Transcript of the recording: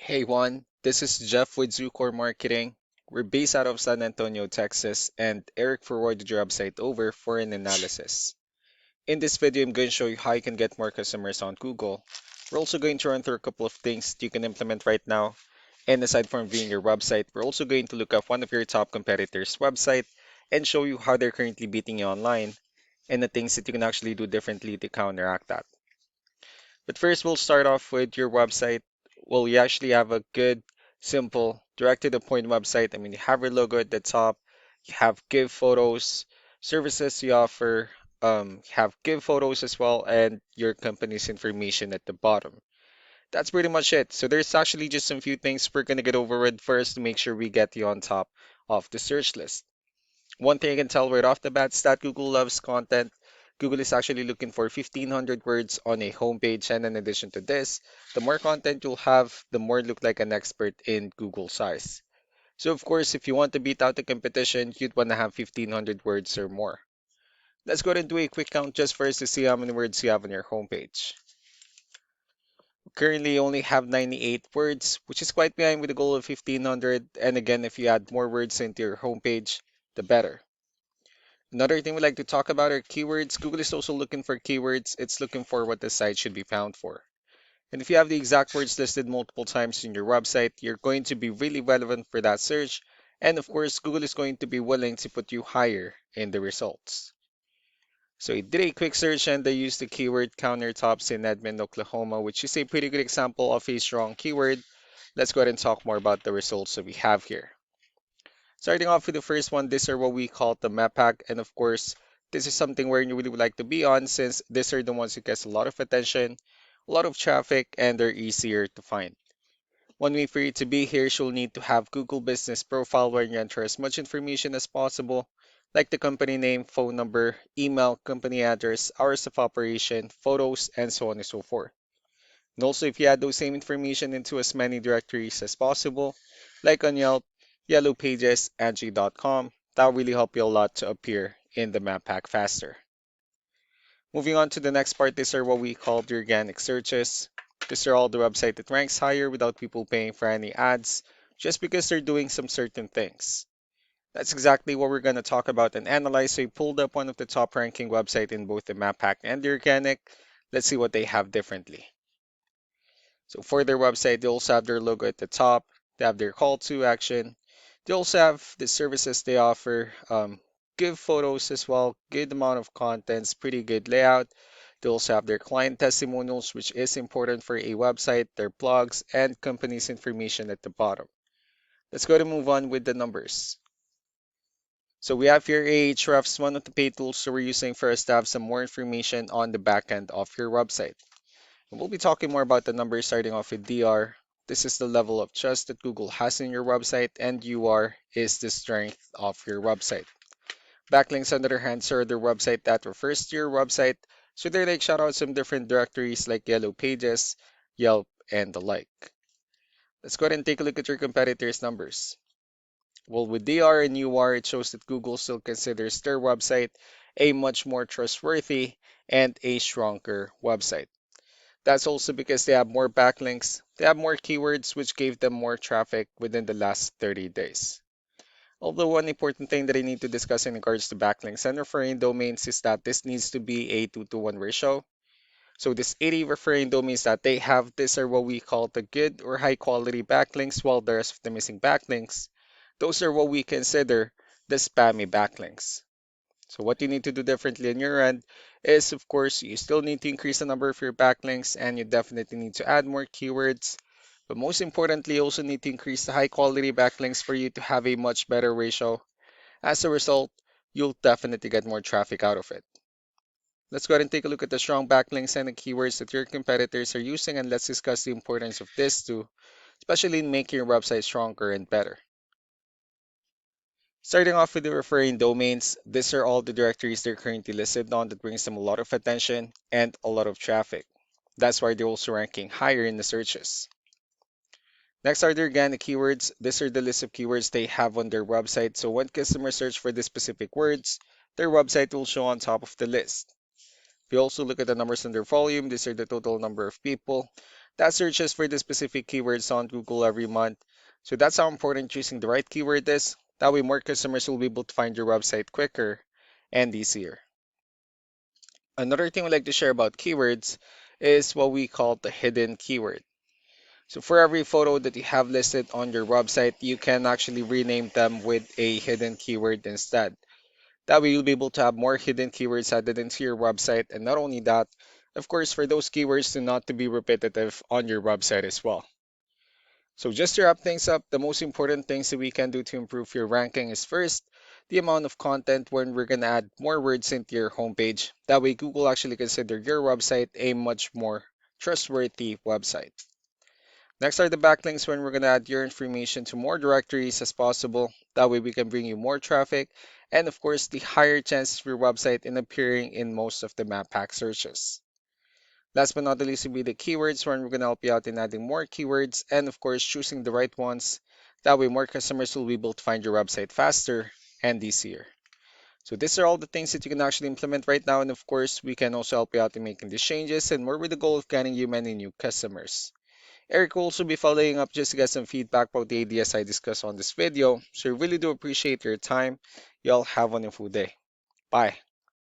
Hey Juan, this is Jeff with Zucor Marketing. We're based out of San Antonio, Texas, and Eric forwarded your website over for an analysis. In this video, I'm going to show you how you can get more customers on Google. We're also going to run through a couple of things that you can implement right now. And aside from viewing your website, we're also going to look up one of your top competitors' website and show you how they're currently beating you online and the things that you can actually do differently to counteract that. But first, we'll start off with your website. Well, you actually have a good, simple, direct to the point website. I mean, you have your logo at the top, you have give photos, services you offer, you have give photos as well, and your company's information at the bottom. That's pretty much it. So there's actually just some few things we're gonna get over with first to make sure we get you on top of the search list. One thing I can tell right off the bat is that Google loves content. Google is actually looking for 1,500 words on a homepage, and in addition to this, the more content you'll have, the more you look like an expert in Google size. So, of course, if you want to beat out the competition, you'd want to have 1,500 words or more. Let's go ahead and do a quick count just for us to see how many words you have on your homepage. Currently, you only have 98 words, which is quite behind with the goal of 1,500. And again, if you add more words into your homepage, the better. Another thing we like to talk about are keywords. Google is also looking for keywords. It's looking for what the site should be found for. And if you have the exact words listed multiple times in your website, you're going to be really relevant for that search. And of course, Google is going to be willing to put you higher in the results. So I did a quick search and they used the keyword countertops in Edmond, Oklahoma, which is a pretty good example of a strong keyword. Let's go ahead and talk more about the results that we have here. Starting off with the first one, these are what we call the map pack. And of course, this is something where you really would like to be on since these are the ones who gets a lot of attention, a lot of traffic, and they're easier to find. One way for you to be here is you'll need to have Google Business Profile where you enter as much information as possible, like the company name, phone number, email, company address, hours of operation, photos, and so on and so forth. And also, if you add those same information into as many directories as possible, like on Yelp, Yellow Pages, Angie.com, that'll really help you a lot to appear in the map pack faster. Moving on to the next part, these are what we call the organic searches. These are all the website that ranks higher without people paying for any ads, just because they're doing some certain things. That's exactly what we're going to talk about and analyze. So we pulled up one of the top ranking website in both the map pack and the organic. Let's see what they have differently. So for their website, they also have their logo at the top. They have their call to action. They also have the services they offer. Good photos as well, good amount of contents, pretty good layout. They also have their client testimonials, which is important for a website, their blogs, and company's information at the bottom. Let's go to move on with the numbers. So we have here Ahrefs, one of the paid tools that we're using for us to have some more information on the back end of your website. We'll be talking more about the numbers starting off with DR. This is the level of trust that Google has in your website, and UR is the strength of your website. Backlinks, on the other hand, are their website that refers to your website, so they like shout out some different directories like Yellow Pages, Yelp, and the like. Let's go ahead and take a look at your competitors' numbers. Well, with DR and UR, it shows that Google still considers their website a much more trustworthy and a stronger website. That's also because they have more backlinks, they have more keywords, which gave them more traffic within the last 30 days. Although one important thing that I need to discuss in regards to backlinks and referring domains is that this needs to be a 2-to-1 ratio. So this 80 referring domains that they have, these are what we call the good or high quality backlinks, while the rest of the missing backlinks, those are what we consider the spammy backlinks. So what you need to do differently on your end is, of course, you still need to increase the number of your backlinks and you definitely need to add more keywords. But most importantly, you also need to increase the high quality backlinks for you to have a much better ratio. As a result, you'll definitely get more traffic out of it. Let's go ahead and take a look at the strong backlinks and the keywords that your competitors are using, and let's discuss the importance of this too, especially in making your website stronger and better. Starting off with the referring domains, these are all the directories they're currently listed on that brings them a lot of attention and a lot of traffic. That's why they're also ranking higher in the searches. Next are the organic keywords. These are the list of keywords they have on their website. So when customers search for these specific words, their website will show on top of the list. If you also look at the numbers under volume, these are the total number of people that searches for the specific keywords on Google every month. So that's how important choosing the right keyword is. That way, more customers will be able to find your website quicker and easier. Another thing we like to share about keywords is what we call the hidden keyword. So for every photo that you have listed on your website, you can actually rename them with a hidden keyword instead. That way you'll be able to have more hidden keywords added into your website. And not only that, of course, for those keywords to not to be repetitive on your website as well. So just to wrap things up, the most important things that we can do to improve your ranking is first, the amount of content when we're going to add more words into your homepage. That way Google actually consider your website a much more trustworthy website. Next are the backlinks when we're going to add your information to more directories as possible. That way we can bring you more traffic and of course the higher chances of your website in appearing in most of the map pack searches. Last but not the least will be the keywords when we're going to help you out in adding more keywords and of course choosing the right ones. That way more customers will be able to find your website faster and easier. So these are all the things that you can actually implement right now, and of course we can also help you out in making these changes and more with the goal of getting you many new customers. Eric will also be following up just to get some feedback about the ideas I discussed on this video. So I really do appreciate your time. Y'all have a wonderful day. Bye.